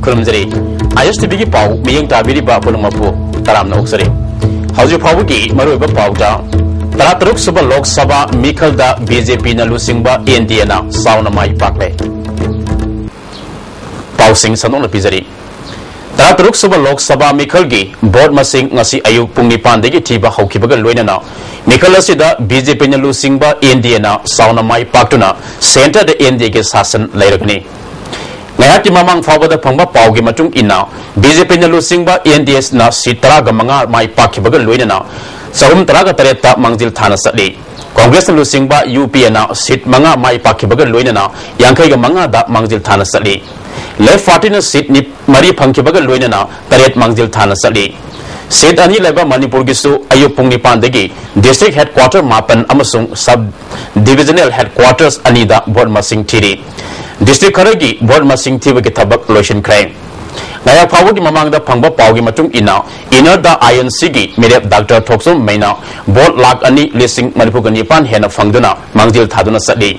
खुलमजरी ISTV की पाव मियंग ताबिरी बा पुलमपु तराम नौकसरी हौजी फावु की मरुइबा पावदा तरातरुक सुबह लोक सभा मिखलदा BJP ना लुसिंगबा NDA ना साउना माई पाकले पाव सिंह सनोन पिजरी तरातरुक सुबह लोक सभा मिखल की बोर्ड मसिंग ngasi ayuk pung nipan degi thiba haukibaga loinana मिखल असिदा BJP ना लुसिंगबा NDA ना साउना माई पाक्तुना सेंटर द NDA के शासन लैरगनी Ngayaki mamang fawada phangba pawgi matung ina BJP na lusingba NDS na sitara ga manga mai pakhibaga loinana sahum taraga tareta mangjil thana satli Congress na lusingba UP na sit manga mai pakhibaga loinana yangkai ga manga da mangjil thana satli Left Party na sit ni mari phangkhibaga loinana taret mangjil thana satli Sit ani leba Manipur gisu ayuk pung nipan degi district headquarter mapan amasung sub divisional headquarters ani da board masing thiri District Karagi board masing thiba ki thabak lotion crime Ngaya phawu ki mamang da phangba pawgi matung ina inner da INC gi mirep Dr. Thoksum Maina board lak ani lising Manipur gani pan hena phangduna mangjil thaduna satli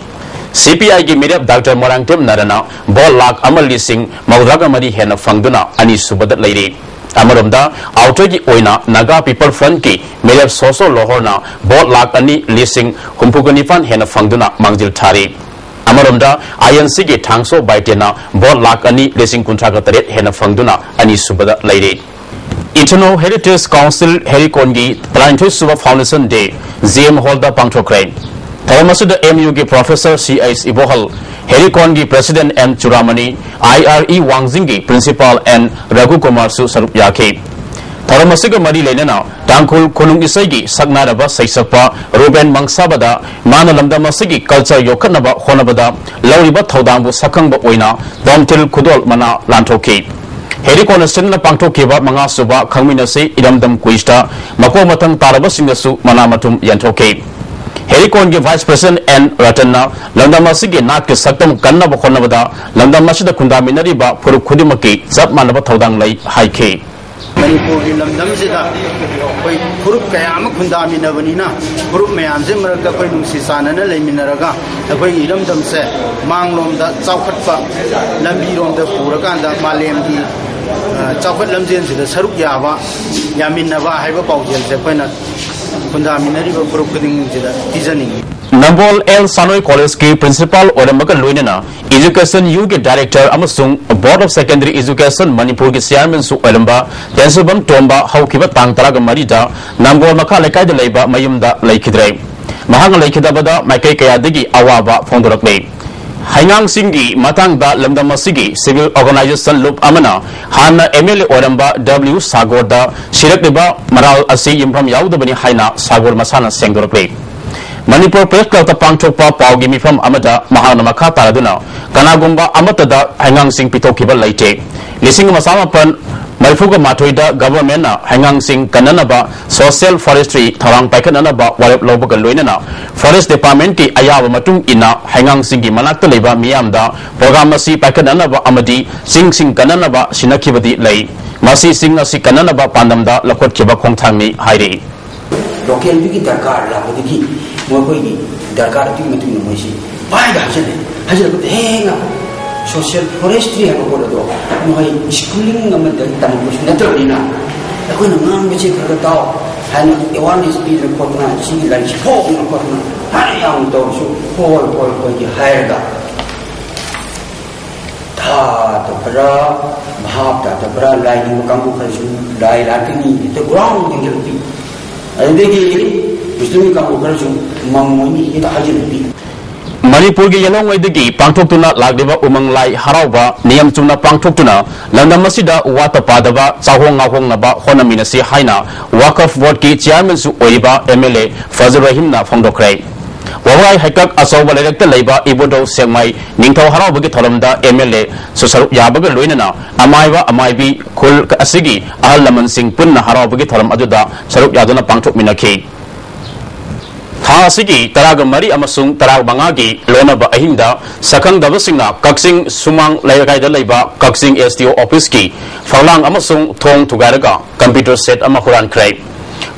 CPI gi mirep Dr. Morangtem Narana board lak amal lising mawdaga mari hena phangduna ani subadat leiri Amaromda outer gi oina Naga People Front ki mirep Soso Lohorna board lak ani lising humpugani pan hena phangduna mangjil thari Amaromda INC ge thangso baitena board lak ani racing kuntraga taret hena phangduna ani subada leire Internal Heritage Council Herikongi Planto Suba Foundation Day ZM Holda Pangthokrai Tharamasuda MU ge Professor CIS Ibohal Herikongi President M Churamani IRE Wangzingi Principal and Raghu Kumar Su Sarup Yake Tharamasiga Mari Lenana Tangkul Kunung Isagi Sagnaraba Saisapa Ruben Mangsabada Mana Lamda Masigi Culture Yokanaba Honabada Lauriba Thodambu Sakangba Oina Domtil Kudol Mana Lantoki Heri Conastan Pangtokiba Manga Suba Kangminasi Idamdam Kuista Mako Matang Taraba Singasu Manamatum Yantoki Heri Kongi Vice President N Ratana Lamda Masigi Nat ke Saktam Kannaba Honabada Lamda Masida Kundaminari Ba Puru Kudimaki Zap Manaba Thodang Lai Haike Manipuri lamdam sida koi group kaya ama khundamina banina group mayam se marakta koi nungsi sanana leiminaraga koi lamdam se manglom da chaukhatpa lambi rom da purakan da malem ki chaukhat lamjen sida saruk yawa yaminaba haiba paujel se koina khundaminari ba group kuding sida tijani Nambol L Sanoi College ki principal Oramaga Luinana Education U ke director amasung Board of Secondary Education Manipur ki chairman su Oramba Tensubam Tomba Haukiba Tang Taraga Marita Nambol Maka Lekai de Leiba Mayumda Laikidre Mahanga Laikidabada Makai Kayadigi Awaba Fondorakle Haingang Singi Matang da Lamda Masigi Civil Organization Loop Amana Hana MLA Oramba W Sagorda Shirakliba Maral Asi Yimpam Yaudabani Haina Sagor Masana Sengdorakle Manipur Press Club ta pangthokpa pawgi mifam amada mahana makha taraduna kanagumba amatada hangang sing pitokhiba laite lising masamapan malfuga mathoida government na hangang sing kananaba social forestry tharang paikanana ba warep lobaga loinana forest department ki ayawa matung ina hangang sing gi manakta leiba miyamda program asi paikanana ba amadi sing kanana ba sinakhibadi lei masi sing asi kanana ba pandamda lakhot khiba khongthangni hairi local bigi darkar la bodiki मोकोई दरकार की मत में मोशी पाएगा हजर को हेंगा social forestry है को दो मोई स्कूलिंग में तम कुछ नतरनीना कोई नाम बचे कर दाओ है अवेयरनेस भी रिपोर्ट ना सी लाइक फोक रिपोर्ट ना हर याम तो सो पोल की हायरगा था तो बड़ा भाव था बड़ा लाइनिंग काम को खजू लाइ लाटनी तो ground दिंगलती अदेगी Manipur gi yelong waidagi pangthoktuna lagliba umang lai harauba niyam chungna pangthoktuna landam asida wata padaba chahong ngahong naba honamina si haina wakaf board ki chairman su oiba MLA Fazil Rahim na phongdokrai wawai haikak asoba lerekta leiba ibodo sengmai ningthau harauba gi tholamda MLA susaru yabaga loinana amaiba amaibi khul asigi ahal laman sing punna harauba gi tholam aduda saruk yaduna pangthokminaki Hasigi Taraga Mari Amasung Tarag Bangagi Lonaba Ahinda Sakang Dabasingna Kaksing Sumang Layakai Laiba Kaksing STO Office Ki Falang Amasung Thong Tugaraga Computer Set Amahuran Krai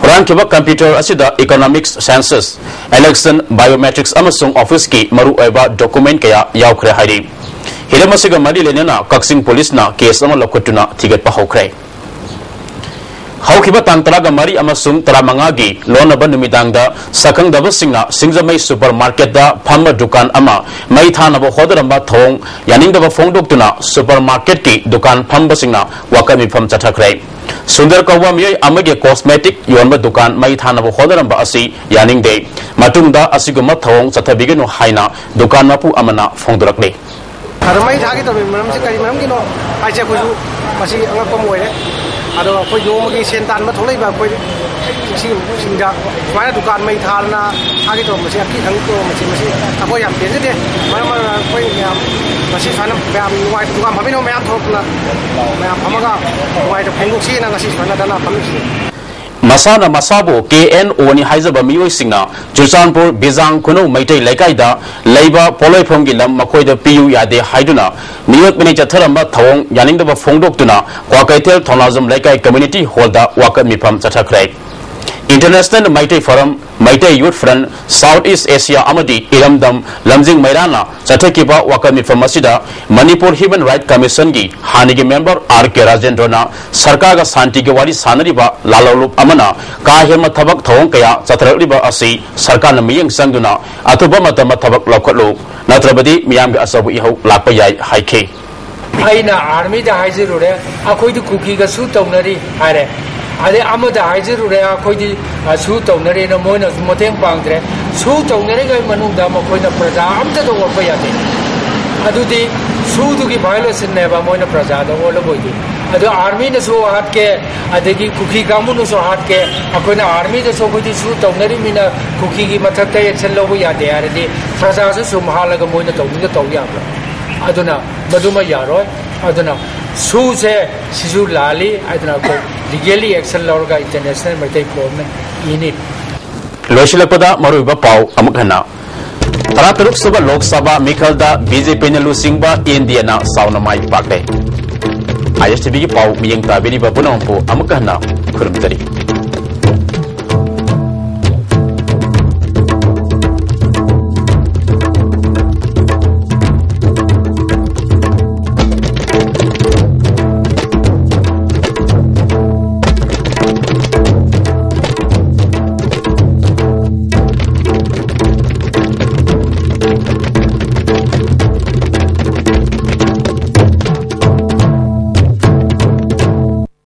Huran Kiba Computer Asida Economics Sciences Election Biometrics Amasung Office Ki Maru Eba Document Kaya Yaukre Hari हिरम असिगा मरी लेना Kakching police ना case अमा लखुटुना थिगत पहौख्रे हौखिबा तांग तरागा मरी अमसुंग तरामंगा गी लोनबा नुमिदांगदा सकंगदबा सिंगना सिंगजमई supermarket दा फम्मा दुकान अमा मई थानबा होदरंबा थोंग यानिंगदबा फोंगदोक्तुना सुपरमार्केट की दुकान फम्बा सिंगना वाकमी फम चथखरे सुंदर कौवा मियोय अमगे कॉस्मेटिक योनबा दुकान मई थानबा होदरंबा असि यानिंगदे मतुंगदा असिगुमा थोंग चथबिगनु हाइना दुकान मपु अमना फोंगदरकले मई थागी तब मरम से कई मरम किनो आइचे कोजु मसी अंगप मोयरे अदो कोई योमगी सेंतान म थोलै बा कोई सिंगा माय दुकान मई थालना आगे तो मसी अकी थंग तो मसी अको याम बेजे दे मरम कोई याम मसी साना मैम नुवाय दुकान भबिनो मैम थोकना मैम हमगा नुवाय तो फेंगुसी ना ngasi साना दना फमसी मसाना मसाबो KNO नि हाइजबा मियोय सिंगना जुचानपुर बिजांग खुनो मैतै लेकाइदा लैबा पोलोइफोंगी लम मखोइदा पियु यादे हाइदुना नियोत मिनि चथरम थवोंग यानिंगदबा फोंगदोक्तुना क्वाकैथेल थोनाजम लेकाइ कम्युनिटी हॉलदा वाकत मिफम चथखरै international Meitei forum Meitei youth front south east Asia अमदी इरमदम लमजिंग मैराना चथकिबा वाकत मिफम असिदा मणिपुर ह्यूमन राइट कमीशन की हानिगी मेंबर RK राजेंद्रना सरकार का शांति के वारी सानरिबा लालौलुप अमना काहेम थबक थोंग कया चथरलिबा असि सरकार मियंग संगुना अथुबा मतम थबक लखलो नत्रबदी मियाम के असबु इहौ लाप याय हाइखे आइना आर्मी दा हाइजरुरे अखोइदि कुकी गा सु तौनरी हारे अदे अमदा हाइजरुरे अखोइदि सु तौनरे न मोइना मोतेंग पांगद्रे सु तौनरे गा मनुंगदा मखोइना प्रजा अमदा दो वर्प याते अदुदि सुदुगी वायलेशन नेबा मोइना प्रजा दा ओलबोइदि अदो आर्मी न सो हाट के अदगी कुकी गामु न सो हाट के अखोइना आर्मी दा सो कोइदि सु तौनरी मिना कुकी गी मथकते एक्शन लोबो याते यारदि प्रजा से सुमहालगा मोइना तौनिगा तौयाबा अदुना मदुमा यारोय अदुना सुसे सिजु लाली अदुना को legally action लौरगा international Meitei floor में इनि लोशिलपदा मरुबा पाउ अमखना तरातरुक सुबह लोकसभा मिखलदा बीजेपी ने लुसिंगबा इंडिया ना साउनमाई पाके ISTV की पाउ मियंग ताबिनी बपुनों को अमखना खुरमतरी